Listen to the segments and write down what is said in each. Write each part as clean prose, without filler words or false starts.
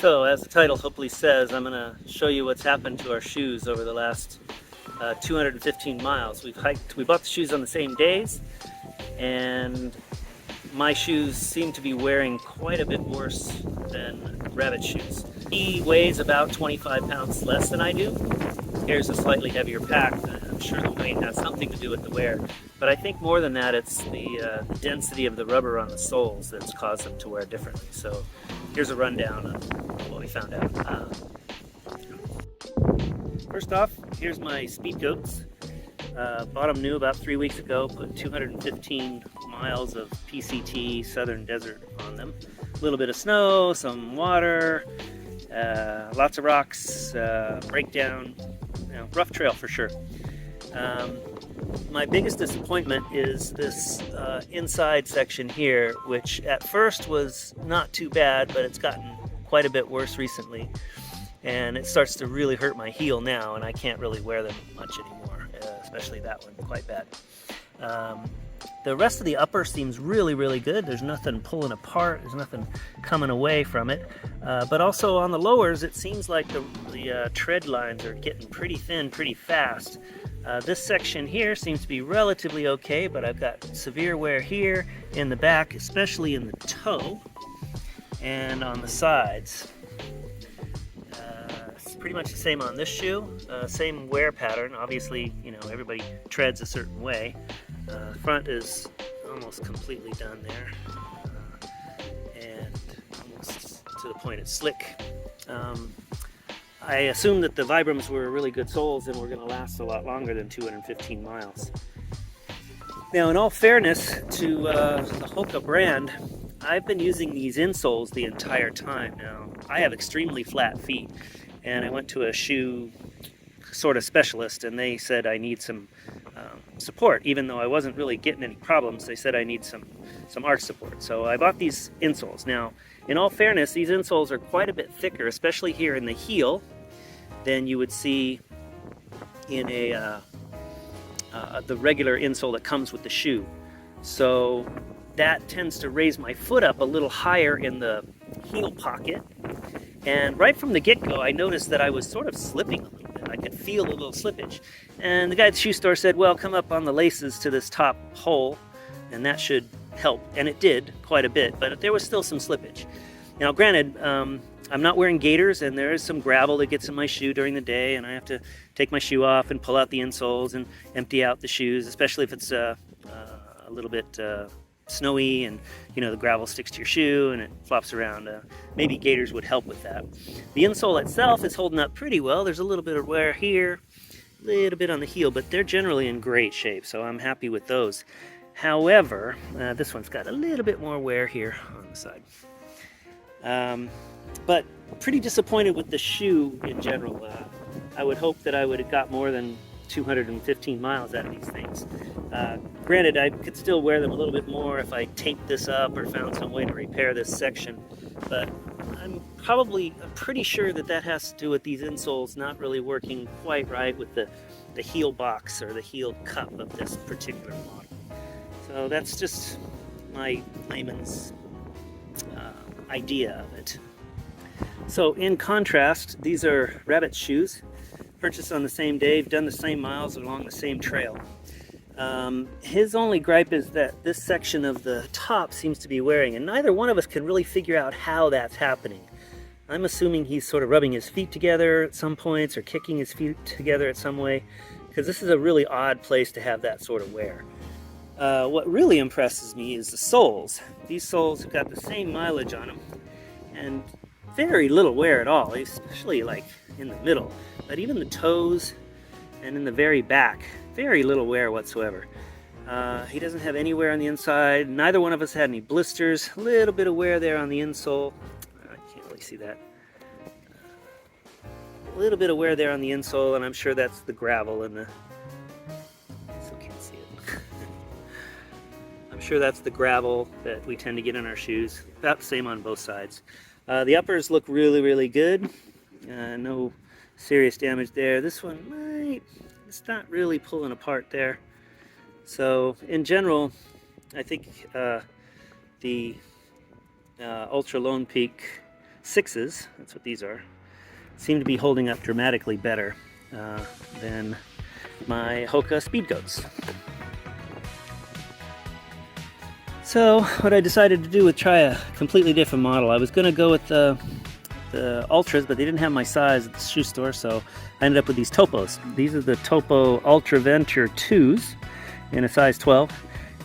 So, as the title hopefully says, I'm going to show you what's happened to our shoes over the last 215 miles. We bought the shoes on the same days, and my shoes seem to be wearing quite a bit worse than Rabbit's shoes. He weighs about 25 pounds less than I do. Carries a slightly heavier pack. I'm sure the weight has something to do with the wear, but I think more than that, it's the density of the rubber on the soles that's caused them to wear differently. So here's a rundown of what we found out. First off, here's my SpeedGoats. Bought them new about 3 weeks ago, put 215 miles of PCT Southern Desert on them. A little bit of snow, some water, lots of rocks, breakdown, rough trail for sure. My biggest disappointment is this inside section here, which at first was not too bad, but it's gotten quite a bit worse recently. And it starts to really hurt my heel now, and I can't really wear them much anymore, especially that one, quite bad. The rest of the upper seems really good. There's nothing pulling apart, there's nothing coming away from it. But also on the lowers, it seems like the tread lines are getting pretty thin pretty fast. This section here seems to be relatively okay, but I've got severe wear here in the back, especially in the toe and on the sides. It's pretty much the same on this shoe, same wear pattern. Obviously, everybody treads a certain way. Front is almost completely done there, and almost to the point it's slick. I assumed that the Vibrams were really good soles and were going to last a lot longer than 215 miles. Now, in all fairness to the Hoka brand, I've been using these insoles the entire time. Now, I have extremely flat feet, and I went to a shoe sort of specialist, and they said I need some support. Even though I wasn't really getting any problems, they said I need some arch support. So I bought these insoles. Now, in all fairness, these insoles are quite a bit thicker, especially here in the heel, than you would see in the regular insole that comes with the shoe. So that tends to raise my foot up a little higher in the heel pocket. And right from the get-go, I noticed that I was sort of slipping a little bit. I could feel a little slippage. And the guy at the shoe store said, well, come up on the laces to this top hole, and that should help. And it did quite a bit, but there was still some slippage. Now, granted, I'm not wearing gaiters, and there is some gravel that gets in my shoe during the day, and I have to take my shoe off and pull out the insoles and empty out the shoes, especially if it's a little bit snowy and the gravel sticks to your shoe and it flops around. Maybe gaiters would help with that. The insole itself is holding up pretty well. There's a little bit of wear here, a little bit on the heel, but they're generally in great shape, so I'm happy with those. However, this one's got a little bit more wear here on the side. But pretty disappointed with the shoe in general. I would hope that I would have got more than 215 miles out of these things. Granted, I could still wear them a little bit more if I taped this up or found some way to repair this section, but I'm pretty sure that has to do with these insoles not really working quite right with the heel box or the heel cup of this particular model. So that's just my layman's idea of it. So in contrast, these are Rabbit's shoes, purchased on the same day, done the same miles along the same trail. His only gripe is that this section of the top seems to be wearing, and neither one of us can really figure out how that's happening. I'm assuming he's sort of rubbing his feet together at some points or kicking his feet together at some way, because this is a really odd place to have that sort of wear. What really impresses me is the soles. These soles have got the same mileage on them, and very little wear at all, especially like in the middle. But even the toes and in the very back, very little wear whatsoever. He doesn't have any wear on the inside. Neither one of us had any blisters. A little bit of wear there on the insole. I can't really see that. A little bit of wear there on the insole, and I'm sure that's the gravel in the... Still can't see it. I'm sure that's the gravel that we tend to get in our shoes. About the same on both sides. The uppers look really good. No serious damage there. This one it's not really pulling apart there. So in general, I think the Altra Lone Peak 6s, that's what these are, seem to be holding up dramatically better than my Hoka SpeedGoats. So what I decided to do was try a completely different model. I was going to go with the Ultras, but they didn't have my size at the shoe store, so I ended up with these Topos. These are the Topo Ultraventure 2s in a size 12,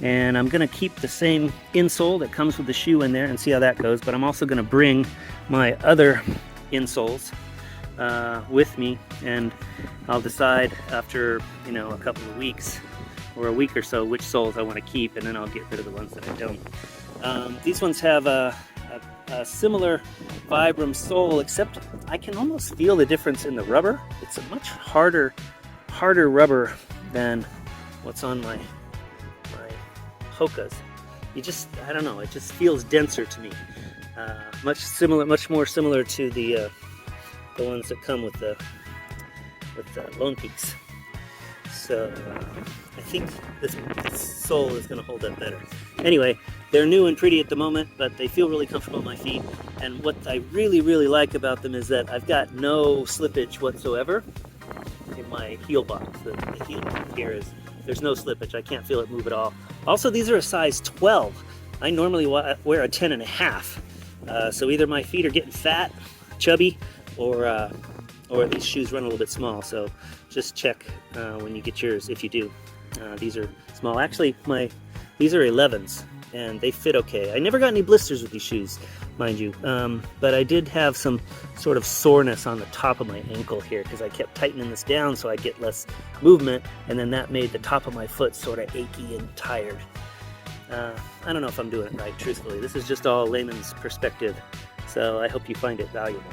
and I'm going to keep the same insole that comes with the shoe in there and see how that goes, but I'm also going to bring my other insoles with me, and I'll decide after, you know, a couple of weeks or a week or so which soles I want to keep, and then I'll get rid of the ones that I don't. These ones have a similar Vibram sole, except I can almost feel the difference in the rubber. It's a much harder rubber than what's on my Hokas. I don't know, it just feels denser to me. Much more similar to the ones that come with the Lone Peaks. So I think this sole is going to hold up better. Anyway, they're new and pretty at the moment, but they feel really comfortable on my feet. And what I really like about them is that I've got no slippage whatsoever in my heel box. The heel here there's no slippage. I can't feel it move at all. Also, these are a size 12. I normally wear a 10.5. So either my feet are getting fat, chubby, or these shoes run a little bit small. So just check when you get yours, if you do. These are small. Actually, these are 11s, and they fit okay. I never got any blisters with these shoes, mind you, but I did have some sort of soreness on the top of my ankle here because I kept tightening this down so I'd get less movement, and then that made the top of my foot sort of achy and tired. I don't know if I'm doing it right, truthfully. This is just all layman's perspective, so I hope you find it valuable.